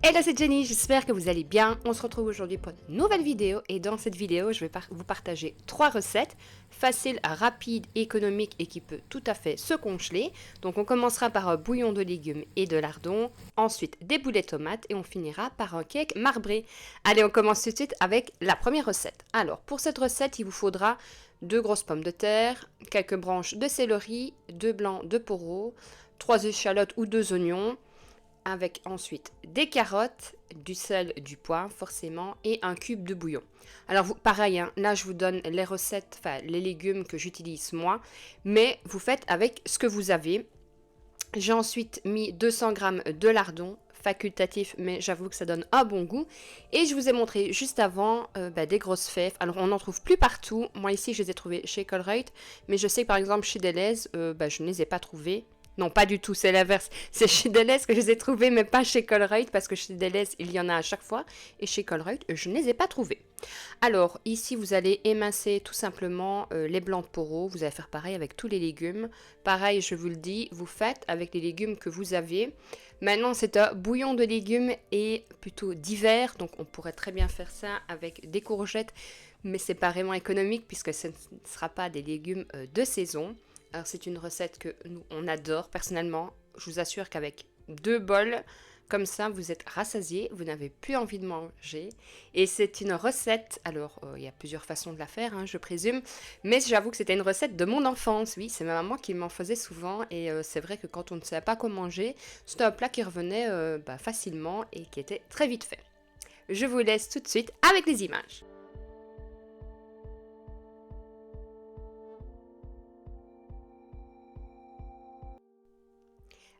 Hello, c'est Jenny, j'espère que vous allez bien. On se retrouve aujourd'hui pour une nouvelle vidéo et dans cette vidéo, je vais vous partager 3 recettes faciles, rapides, économiques et qui peut tout à fait se congeler. Donc on commencera par un bouillon de légumes et de lardons, ensuite des boulets de tomates et on finira par un cake marbré. Allez, on commence tout de suite avec la première recette. Alors pour cette recette, il vous faudra 2 grosses pommes de terre, quelques branches de céleri, 2 blancs de poireaux, 3 échalotes ou 2 oignons, avec ensuite des carottes, du sel, du poivre forcément et un cube de bouillon. Alors vous, pareil, hein, là je vous donne les recettes, enfin les légumes que j'utilise moi, mais vous faites avec ce que vous avez. J'ai ensuite mis 200 g de lardons, facultatif, mais j'avoue que ça donne un bon goût. Et je vous ai montré juste avant des grosses fèves. Alors on n'en trouve plus partout. Moi ici je les ai trouvées chez Colruyt, mais je sais que par exemple chez Deleuze, je ne les ai pas trouvées. Non, pas du tout, c'est l'inverse. C'est chez Deleuze que je les ai trouvées, mais pas chez Colruyt, parce que chez Deleuze, il y en a à chaque fois. Et chez Colruyt, je ne les ai pas trouvées. Alors, ici, vous allez émincer tout simplement les blancs de poireaux. Vous allez faire pareil avec tous les légumes. Pareil, je vous le dis, vous faites avec les légumes que vous avez. Maintenant, c'est un bouillon de légumes et plutôt d'hiver. Donc, on pourrait très bien faire ça avec des courgettes, mais c'est pas vraiment économique puisque ce ne sera pas des légumes de saison. Alors c'est une recette que nous on adore personnellement. Je vous assure qu'avec 2 bols comme ça, vous êtes rassasiés, vous n'avez plus envie de manger. Et c'est une recette, alors il y a plusieurs façons de la faire, hein, je présume, mais j'avoue que c'était une recette de mon enfance, oui, c'est ma maman qui m'en faisait souvent, et c'est vrai que quand on ne savait pas quoi manger, c'était un plat qui revenait facilement et qui était très vite fait. Je vous laisse tout de suite avec les images.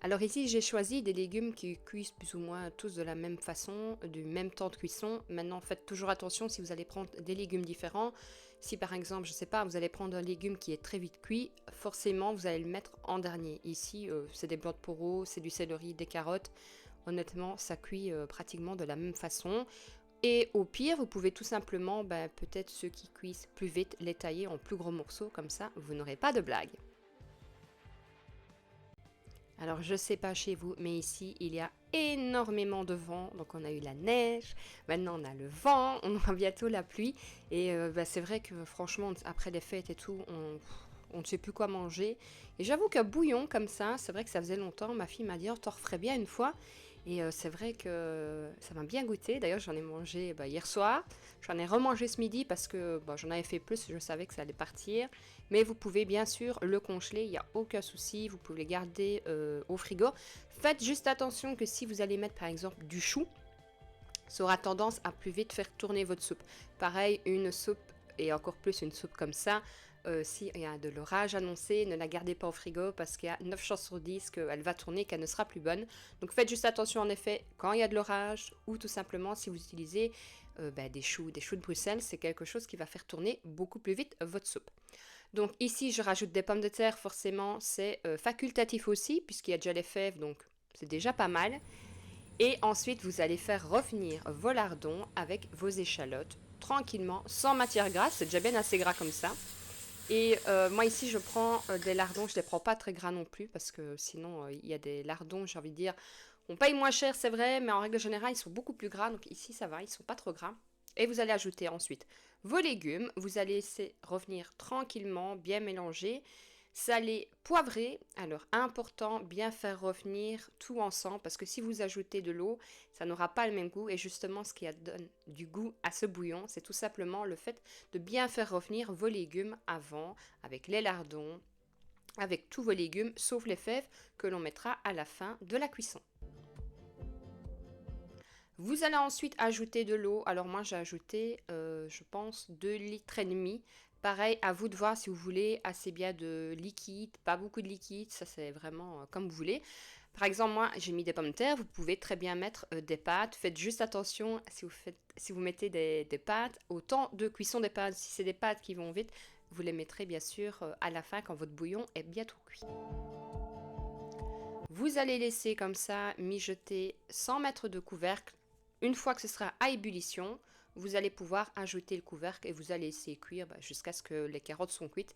Alors ici, j'ai choisi des légumes qui cuisent plus ou moins tous de la même façon, du même temps de cuisson. Maintenant, faites toujours attention si vous allez prendre des légumes différents. Si par exemple, je ne sais pas, vous allez prendre un légume qui est très vite cuit, forcément, vous allez le mettre en dernier. Ici, c'est des blancs de poireaux, c'est du céleri, des carottes. Honnêtement, ça cuit pratiquement de la même façon. Et au pire, vous pouvez tout simplement, peut-être ceux qui cuisent plus vite, les tailler en plus gros morceaux, comme ça, vous n'aurez pas de blague. Alors je sais pas chez vous, mais ici il y a énormément de vent. Donc on a eu la neige, maintenant on a le vent, on aura bientôt la pluie. Et c'est vrai que franchement, après les fêtes et tout, on ne sait plus quoi manger. Et j'avoue qu'un bouillon comme ça, c'est vrai que ça faisait longtemps. Ma fille m'a dit, on t'en referait bien une fois. Et c'est vrai que ça m'a bien goûté. D'ailleurs, j'en ai mangé hier soir. J'en ai remangé ce midi parce que j'en avais fait plus. Je savais que ça allait partir. Mais vous pouvez bien sûr le congeler. Il n'y a aucun souci. Vous pouvez le garder au frigo. Faites juste attention que si vous allez mettre par exemple du chou, ça aura tendance à plus vite faire tourner votre soupe. Pareil, une soupe et encore plus une soupe comme ça, s'il y a de l'orage annoncé, ne la gardez pas au frigo parce qu'il y a 9 chances sur 10 qu'elle va tourner, qu'elle ne sera plus bonne. Donc faites juste attention en effet quand il y a de l'orage ou tout simplement si vous utilisez des choux de Bruxelles, c'est quelque chose qui va faire tourner beaucoup plus vite votre soupe. Donc ici je rajoute des pommes de terre, forcément c'est facultatif aussi puisqu'il y a déjà les fèves, donc c'est déjà pas mal. Et ensuite, vous allez faire revenir vos lardons avec vos échalotes tranquillement, sans matière grasse. C'est déjà bien assez gras comme ça. Et moi ici, je prends des lardons. Je ne les prends pas très gras non plus parce que sinon, il y a des lardons, j'ai envie de dire, on paye moins cher, c'est vrai, mais en règle générale, ils sont beaucoup plus gras. Donc ici, ça va, ils ne sont pas trop gras. Et vous allez ajouter ensuite vos légumes. Vous allez laisser revenir tranquillement, bien mélanger. Salé, poivré. Alors, important, bien faire revenir tout ensemble parce que si vous ajoutez de l'eau, ça n'aura pas le même goût. Et justement, ce qui donne du goût à ce bouillon, c'est tout simplement le fait de bien faire revenir vos légumes avant, avec les lardons, avec tous vos légumes, sauf les fèves que l'on mettra à la fin de la cuisson. Vous allez ensuite ajouter de l'eau. Alors moi j'ai ajouté, je pense, 2 litres et demi. Pareil, à vous de voir si vous voulez assez bien de liquide, pas beaucoup de liquide, ça c'est vraiment comme vous voulez. Par exemple, moi j'ai mis des pommes de terre, vous pouvez très bien mettre des pâtes. Faites juste attention si vous mettez des pâtes, au temps de cuisson des pâtes. Si c'est des pâtes qui vont vite, vous les mettrez bien sûr à la fin quand votre bouillon est bientôt cuit. Vous allez laisser comme ça mijoter sans mettre de couvercle. Une fois que ce sera à ébullition, vous allez pouvoir ajouter le couvercle et vous allez laisser cuire jusqu'à ce que les carottes sont cuites.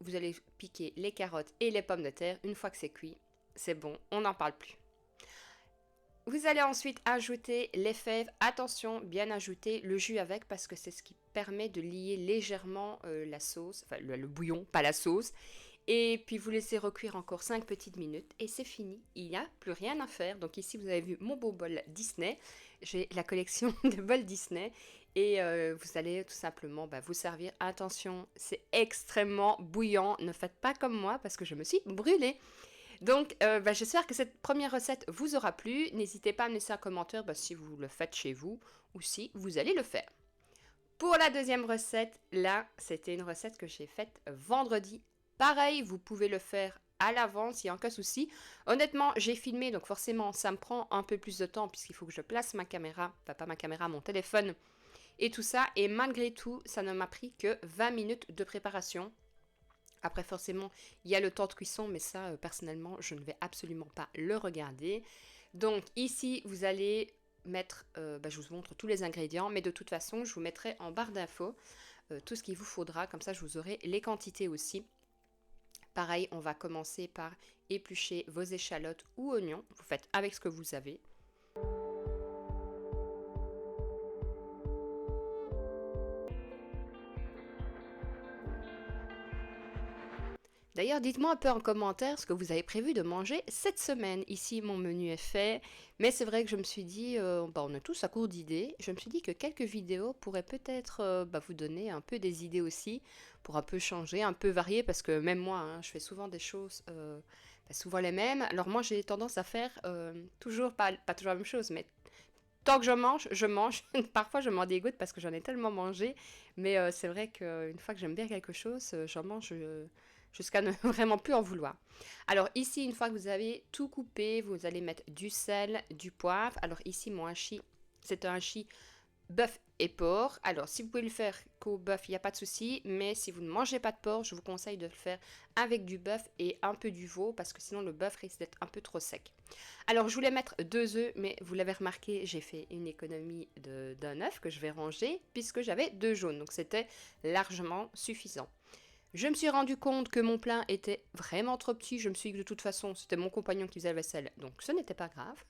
Vous allez piquer les carottes et les pommes de terre. Une fois que c'est cuit, c'est bon, on n'en parle plus. Vous allez ensuite ajouter les fèves. Attention, bien ajouter le jus avec parce que c'est ce qui permet de lier légèrement la sauce, enfin le bouillon, pas la sauce. Et puis vous laissez recuire encore 5 petites minutes et c'est fini. Il n'y a plus rien à faire. Donc ici vous avez vu mon beau bol Disney. J'ai la collection de bols Disney. Et vous allez tout simplement vous servir. Attention, c'est extrêmement bouillant. Ne faites pas comme moi parce que je me suis brûlée. Donc, j'espère que cette première recette vous aura plu. N'hésitez pas à me laisser un commentaire si vous le faites chez vous ou si vous allez le faire. Pour la deuxième recette, là, c'était une recette que j'ai faite vendredi. Pareil, vous pouvez le faire à l'avance, il n'y a aucun souci. Honnêtement, j'ai filmé, donc forcément, ça me prend un peu plus de temps puisqu'il faut que je place ma caméra, enfin pas ma caméra, mon téléphone et tout ça. Et malgré tout, ça ne m'a pris que 20 minutes de préparation. Après, forcément, il y a le temps de cuisson, mais ça, personnellement, je ne vais absolument pas le regarder. Donc ici, vous allez mettre, je vous montre tous les ingrédients, mais de toute façon, je vous mettrai en barre d'infos tout ce qu'il vous faudra, comme ça je vous aurai les quantités aussi. Pareil, on va commencer par éplucher vos échalotes ou oignons, vous faites avec ce que vous avez. D'ailleurs, dites-moi un peu en commentaire ce que vous avez prévu de manger cette semaine. Ici, mon menu est fait, mais c'est vrai que je me suis dit, on est tous à court d'idées. Je me suis dit que quelques vidéos pourraient peut-être vous donner un peu des idées aussi, pour un peu changer, un peu varier, parce que même moi, hein, je fais souvent des choses, souvent les mêmes. Alors moi, j'ai tendance à faire toujours, pas toujours la même chose, mais tant que je mange, je mange. Parfois, je m'en dégoûte parce que j'en ai tellement mangé. Mais c'est vrai qu'une fois que j'aime bien quelque chose, j'en mange jusqu'à ne vraiment plus en vouloir. Alors ici, une fois que vous avez tout coupé, vous allez mettre du sel, du poivre. Alors ici, mon hachis, c'est un hachis bœuf et porc. Alors, si vous pouvez le faire qu'au bœuf, il n'y a pas de souci. Mais si vous ne mangez pas de porc, je vous conseille de le faire avec du bœuf et un peu du veau parce que sinon le bœuf risque d'être un peu trop sec. Alors, je voulais mettre 2 œufs, mais vous l'avez remarqué, j'ai fait une économie d'un œuf que je vais ranger puisque j'avais 2 jaunes. Donc, c'était largement suffisant. Je me suis rendu compte que mon plat était vraiment trop petit. Je me suis dit que de toute façon, c'était mon compagnon qui faisait la vaisselle, donc ce n'était pas grave.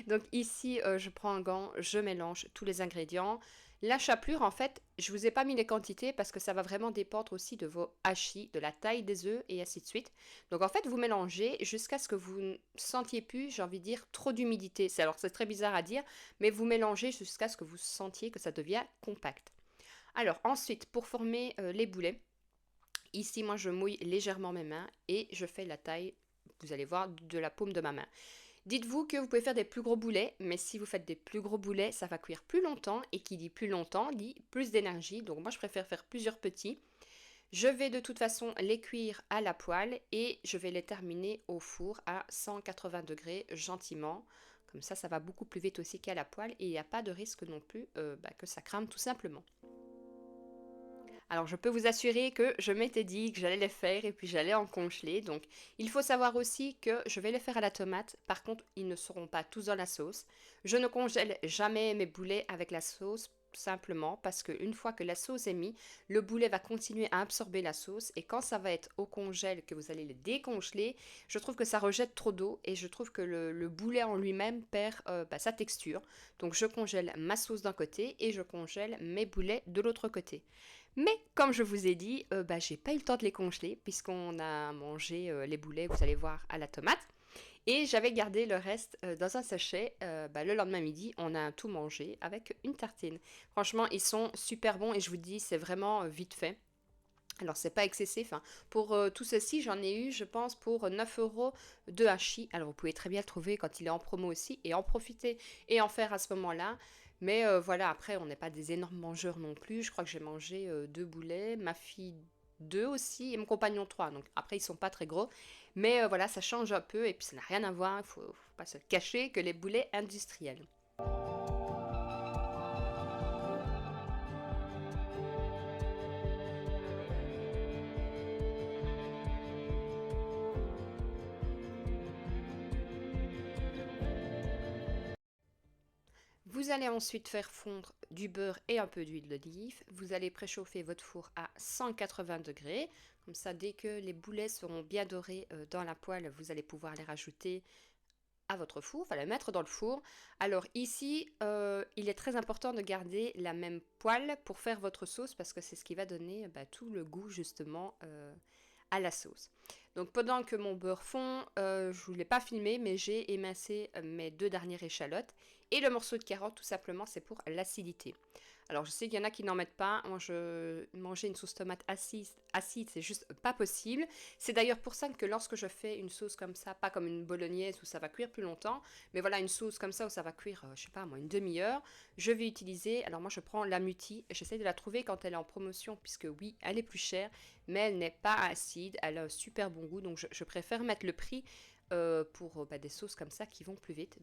Donc ici, je prends un gant, je mélange tous les ingrédients. La chapelure, en fait, je vous ai pas mis les quantités parce que ça va vraiment dépendre aussi de vos hachis, de la taille des œufs et ainsi de suite. Donc en fait, vous mélangez jusqu'à ce que vous ne sentiez plus, j'ai envie de dire, trop d'humidité. Alors c'est très bizarre à dire, mais vous mélangez jusqu'à ce que vous sentiez que ça devient compact. Alors ensuite, pour former les boulets, ici, moi, je mouille légèrement mes mains et je fais la taille, vous allez voir, de la paume de ma main. Dites-vous que vous pouvez faire des plus gros boulets, mais si vous faites des plus gros boulets, ça va cuire plus longtemps et qui dit plus longtemps dit plus d'énergie. Donc moi, je préfère faire plusieurs petits. Je vais de toute façon les cuire à la poêle et je vais les terminer au four à 180 degrés gentiment. Comme ça va beaucoup plus vite aussi qu'à la poêle et il n'y a pas de risque non plus que ça crame tout simplement. Alors je peux vous assurer que je m'étais dit que j'allais les faire et puis j'allais en congeler. Donc il faut savoir aussi que je vais les faire à la tomate. Par contre, ils ne seront pas tous dans la sauce. Je ne congèle jamais mes boulets avec la sauce simplement parce qu'une fois que la sauce est mise, le boulet va continuer à absorber la sauce et quand ça va être au congèle que vous allez le décongeler, je trouve que ça rejette trop d'eau et je trouve que le boulet en lui-même perd sa texture. Donc je congèle ma sauce d'un côté et je congèle mes boulets de l'autre côté. Mais comme je vous ai dit, j'ai pas eu le temps de les congeler puisqu'on a mangé les boulets, vous allez voir, à la tomate. Et j'avais gardé le reste dans un sachet. Le lendemain midi, on a tout mangé avec une tartine. Franchement, ils sont super bons et je vous dis, c'est vraiment vite fait. Alors, c'est pas excessif, hein. Pour tout ceci, j'en ai eu, je pense, pour 9 euros de hachis. Alors, vous pouvez très bien le trouver quand il est en promo aussi et en profiter et en faire à ce moment-là. Mais voilà, après, on n'est pas des énormes mangeurs non plus. Je crois que j'ai mangé 2 boulets, ma fille 2 aussi et mon compagnon 3. Donc, après, ils sont pas très gros. Mais voilà, ça change un peu et puis ça n'a rien à voir. Faut pas se le cacher que les boulets industriels. Vous allez ensuite faire fondre du beurre et un peu d'huile d'olive. Vous allez préchauffer votre four à 180 degrés. Comme ça, dès que les boulets seront bien dorés dans la poêle, vous allez pouvoir les rajouter à votre four, enfin la mettre dans le four. Alors ici, il est très important de garder la même poêle pour faire votre sauce parce que c'est ce qui va donner tout le goût justement à la sauce. Donc pendant que mon beurre fond, je ne vous l'ai pas filmé, mais j'ai émincé mes 2 dernières échalotes. Et le morceau de carotte, tout simplement, c'est pour l'acidité. Alors je sais qu'il y en a qui n'en mettent pas. Moi, manger une sauce tomate acide, c'est juste pas possible. C'est d'ailleurs pour ça que lorsque je fais une sauce comme ça, pas comme une bolognaise où ça va cuire plus longtemps, mais voilà une sauce comme ça où ça va cuire, je sais pas moi, une demi-heure, je vais utiliser, alors moi je prends la Mutti, j'essaie de la trouver quand elle est en promotion, puisque oui, elle est plus chère, mais elle n'est pas acide, elle a un super bon goût, donc je préfère mettre le prix pour des sauces comme ça qui vont plus vite.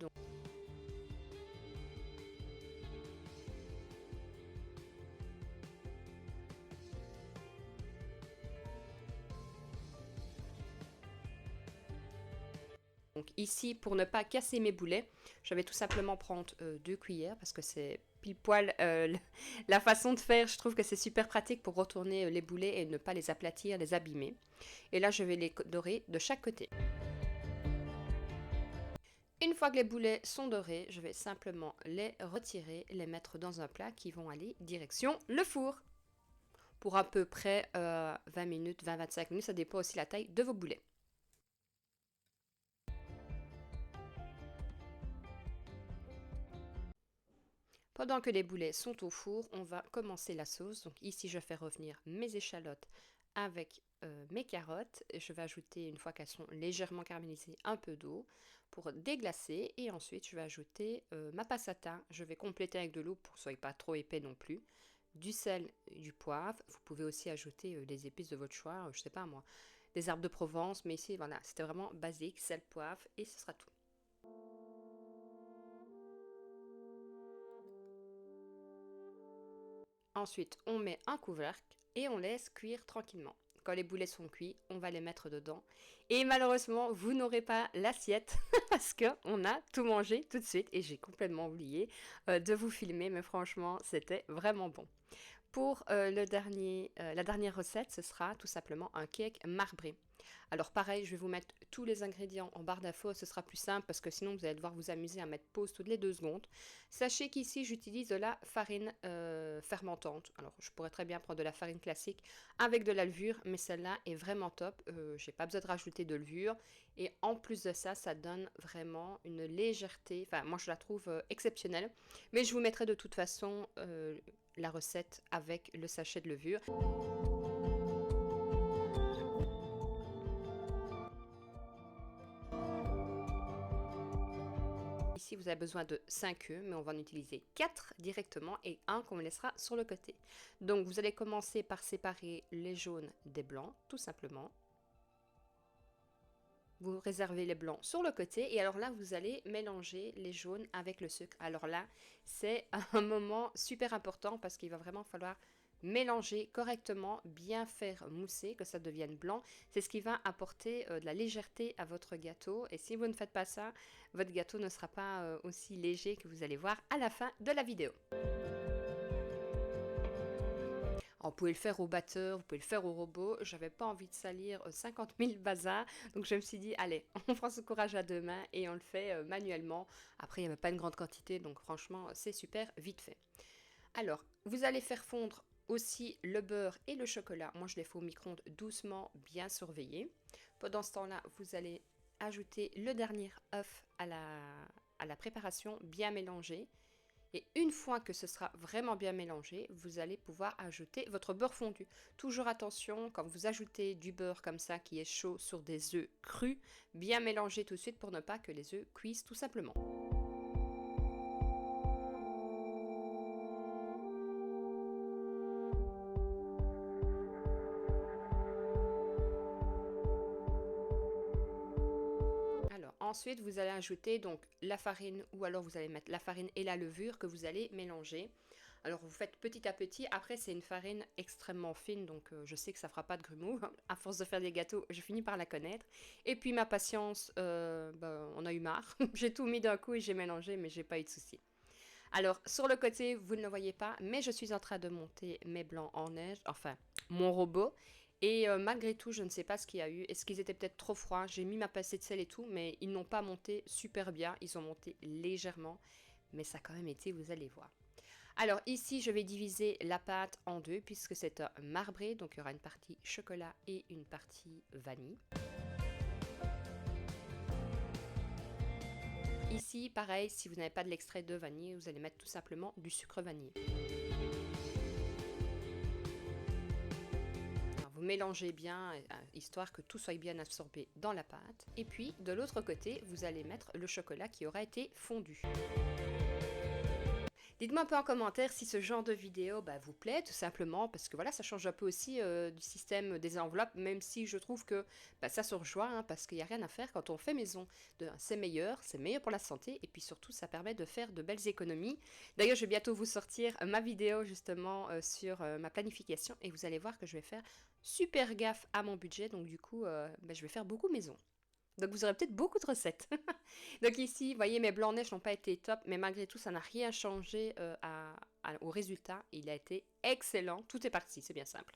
Donc ici, pour ne pas casser mes boulets, je vais tout simplement prendre 2 cuillères parce que c'est pile poil la façon de faire. Je trouve que c'est super pratique pour retourner les boulets et ne pas les aplatir, les abîmer. Et là, je vais les dorer de chaque côté. Une fois que les boulets sont dorés, je vais simplement les retirer, les mettre dans un plat qui vont aller direction le four. Pour à peu près 20 minutes, 20-25 minutes, ça dépend aussi la taille de vos boulets. Pendant que les boulets sont au four, on va commencer la sauce. Donc ici, je fais revenir mes échalotes avec mes carottes. Je vais ajouter, une fois qu'elles sont légèrement caramélisées, un peu d'eau pour déglacer. Et ensuite, je vais ajouter ma passata. Je vais compléter avec de l'eau pour que ce soit pas trop épais non plus. Du sel, du poivre. Vous pouvez aussi ajouter des épices de votre choix. Je sais pas moi, des herbes de Provence. Mais ici, voilà, c'était vraiment basique. Sel, poivre et ce sera tout. Ensuite, on met un couvercle et on laisse cuire tranquillement. Quand les boulets sont cuits, on va les mettre dedans. Et malheureusement, vous n'aurez pas l'assiette parce qu'on a tout mangé tout de suite et j'ai complètement oublié de vous filmer, mais franchement, c'était vraiment bon. Pour la dernière recette, ce sera tout simplement un cake marbré. Alors pareil, je vais vous mettre tous les ingrédients en barre d'infos, ce sera plus simple parce que sinon vous allez devoir vous amuser à mettre pause toutes les 2 secondes. Sachez qu'ici j'utilise de la farine fermentante. Alors je pourrais très bien prendre de la farine classique avec de la levure, mais celle-là est vraiment top. J'ai pas besoin de rajouter de levure et en plus de ça, ça donne vraiment une légèreté. Enfin, moi je la trouve exceptionnelle. Mais je vous mettrai de toute façon la recette avec le sachet de levure. Ici, vous avez besoin de 5 œufs, mais on va en utiliser 4 directement et un qu'on laissera sur le côté. Donc, vous allez commencer par séparer les jaunes des blancs, tout simplement. Vous réservez les blancs sur le côté et alors là, vous allez mélanger les jaunes avec le sucre. Alors là, c'est un moment super important parce qu'il va vraiment falloir mélanger correctement, bien faire mousser, que ça devienne blanc. C'est ce qui va apporter de la légèreté à votre gâteau. Et si vous ne faites pas ça, votre gâteau ne sera pas aussi léger que vous allez voir à la fin de la vidéo. Vous pouvez le faire au batteur, vous pouvez le faire au robot. J'avais pas envie de salir 50 000 bazars. Donc je me suis dit, allez, on prend ce courage à 2 mains et on le fait manuellement. Après, il n'y avait pas une grande quantité, donc franchement, c'est super vite fait. Alors, vous allez faire fondre aussi le beurre et le chocolat. Moi, je les fais au micro-ondes doucement, bien surveillé. Pendant ce temps-là, vous allez ajouter le dernier œuf à la préparation, bien mélangé. Et une fois que ce sera vraiment bien mélangé, vous allez pouvoir ajouter votre beurre fondu. Toujours attention, quand vous ajoutez du beurre comme ça qui est chaud sur des œufs crus, bien mélanger tout de suite pour ne pas que les œufs cuisent tout simplement. Ensuite, vous allez ajouter donc la farine ou alors vous allez mettre la farine et la levure que vous allez mélanger. Alors vous faites petit à petit. Après, c'est une farine extrêmement fine, donc je sais que ça fera pas de grumeaux. À force de faire des gâteaux, je finis par la connaître. Et puis ma patience, on a eu marre. J'ai tout mis d'un coup et j'ai mélangé, mais j'ai pas eu de souci. Alors sur le côté, vous ne le voyez pas, mais je suis en train de monter mes blancs en neige, enfin mon robot. Et malgré tout, je ne sais pas ce qu'il y a eu. Est-ce qu'ils étaient peut-être trop froids? J'ai mis ma pincée de sel et tout, mais ils n'ont pas monté super bien. Ils ont monté légèrement, mais ça a quand même été, vous allez voir. Alors ici, je vais diviser la pâte en deux puisque c'est un marbré, donc il y aura une partie chocolat et une partie vanille. Ici, pareil, si vous n'avez pas de l'extrait de vanille, vous allez mettre tout simplement du sucre vanillé. Alors, vous mélangez bien, histoire que tout soit bien absorbé dans la pâte. Et puis, de l'autre côté, vous allez mettre le chocolat qui aura été fondu. Dites-moi un peu en commentaire si ce genre de vidéo vous plaît, tout simplement, parce que voilà, ça change un peu aussi du système des enveloppes, même si je trouve que ça se rejoint, hein, parce qu'il n'y a rien à faire quand on fait maison. C'est meilleur pour la santé, et puis surtout, ça permet de faire de belles économies. D'ailleurs, je vais bientôt vous sortir ma vidéo justement sur ma planification, et vous allez voir que je vais faire super gaffe à mon budget, donc du coup, je vais faire beaucoup maison. Donc vous aurez peut-être beaucoup de recettes. Donc ici, vous voyez, mes blancs de neige n'ont pas été top, mais malgré tout, ça n'a rien changé au résultat. Il a été excellent. Tout est parti, c'est bien simple.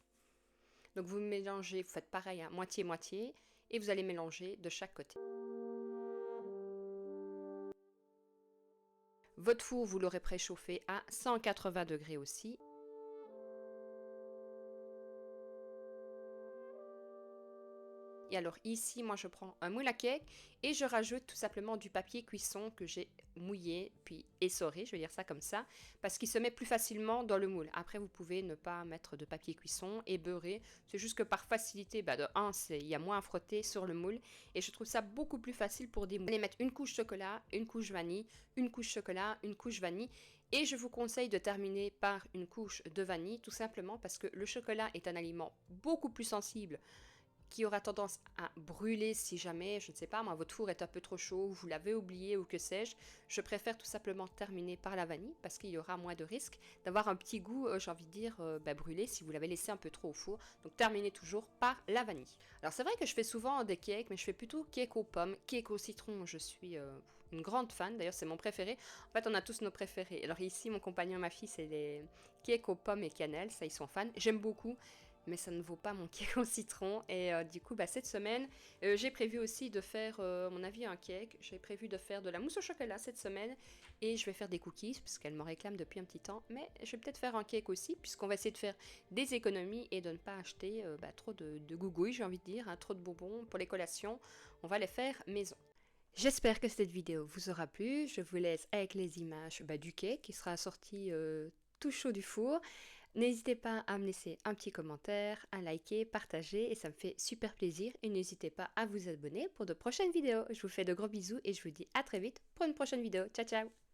Donc vous mélangez, vous faites pareil, hein, moitié-moitié, et vous allez mélanger de chaque côté. Votre four, vous l'aurez préchauffé à 180 degrés aussi. Et alors ici, moi je prends un moule à cake et je rajoute tout simplement du papier cuisson que j'ai mouillé puis essoré, je vais dire ça comme ça, parce qu'il se met plus facilement dans le moule. Après, vous pouvez ne pas mettre de papier cuisson et beurrer. C'est juste que par facilité, de 1, il y a moins à frotter sur le moule et je trouve ça beaucoup plus facile pour des moules. Vous allez mettre une couche chocolat, une couche vanille, une couche chocolat, une couche vanille. Et je vous conseille de terminer par une couche de vanille, tout simplement parce que le chocolat est un aliment beaucoup plus sensible qui aura tendance à brûler si jamais, je ne sais pas, moi, votre four est un peu trop chaud, vous l'avez oublié ou que sais-je. Je préfère tout simplement terminer par la vanille parce qu'il y aura moins de risque d'avoir un petit goût, j'ai envie de dire, brûlé si vous l'avez laissé un peu trop au four. Donc terminez toujours par la vanille. Alors c'est vrai que je fais souvent des cakes, mais je fais plutôt cake aux pommes, cake au citron. Je suis une grande fan, d'ailleurs c'est mon préféré. En fait, on a tous nos préférés. Alors ici, mon compagnon et ma fille, c'est les cakes aux pommes et cannelle, ça ils sont fans. J'aime beaucoup, mais ça ne vaut pas mon cake au citron. Et du coup, cette semaine, j'ai prévu aussi de faire, à mon avis, un cake. J'ai prévu de faire de la mousse au chocolat cette semaine. Et je vais faire des cookies, puisqu'elle m'en réclame depuis un petit temps. Mais je vais peut-être faire un cake aussi, puisqu'on va essayer de faire des économies et de ne pas acheter trop de gougouilles, j'ai envie de dire, hein, trop de bonbons pour les collations. On va les faire maison. J'espère que cette vidéo vous aura plu. Je vous laisse avec les images du cake qui sera sorti tout chaud du four. N'hésitez pas à me laisser un petit commentaire, à liker, partager et ça me fait super plaisir. Et n'hésitez pas à vous abonner pour de prochaines vidéos. Je vous fais de gros bisous et je vous dis à très vite pour une prochaine vidéo. Ciao ciao!